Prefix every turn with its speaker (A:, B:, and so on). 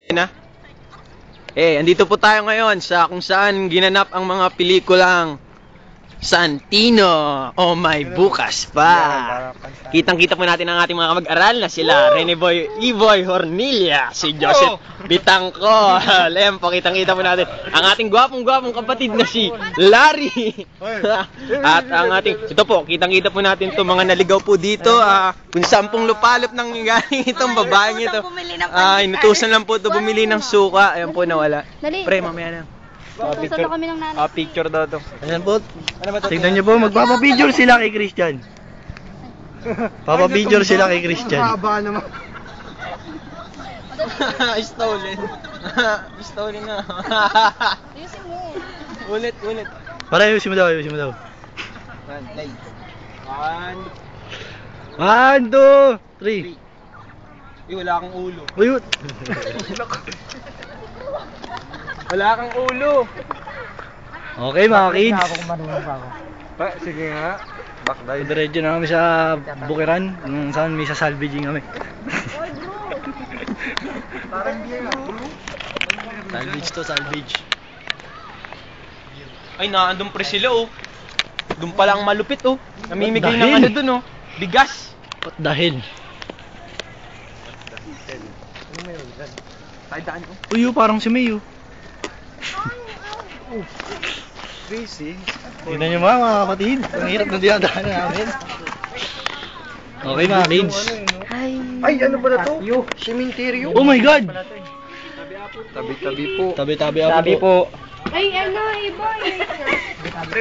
A: Na? Andito po tayo ngayon sa kung saan ginanap ang mga pelikulang Santino o May Bukas Pa. Kitang-kita po natin ang ating mga kamag-aral na sila Rene Boy, Iboy Hornilla, si Joseph Bitangco, Lempo. Kitang-kita po natin ang ating gwapong-gwapong kapatid na si Larry. At ang ating, ito po, kitang-kita po natin to mga naligaw po dito. Kung saan pong lupalop nang galing itong babaeng ito. Inutusan lang po ito bumili ng suka. Ayan po, nawala. Pre, mamaya na.
B: Picture kami ng nanay.
A: Picture daw to.
C: Ayan po. Tignan niyo po, magpapapicture sila kay Christian. Papapicture sila kay Christian.
D: Haba naman.
A: Stolen. Stolen na.
B: Ayusin mo.
A: Ulit.
C: Para ayusin mo daw.
A: Play.
C: 1, 2, 3.
A: Wala kang ulo.
C: Uyut.
A: Wala kang ulo.
C: Okay mga kids.
D: Sige nga. Back dive.
C: Diretso na kami sa Bukiran. Kung saan may sasalvaging kami.
D: Parang hindi nga.
C: Salvage to salvage.
A: Ay, naandun pre sila oh. Doon pa lang malupit oh. Namimigay
C: Dahil?
A: ng ano dun oh. Bigas.
C: At dahil.
A: Ay, daan oh.
C: Uyo, parang si Mayo.
D: Crazy.
C: Tignan nyo mga kapatid. Ang hirap na dinadaanan namin. Okay mga kids.
D: Ay, ano ba na to? Cementerio.
C: Oh my God!
D: Tabi-tabi po.
C: Tabi-tabi ako po.
B: Ay, ano, iba.
A: Pre,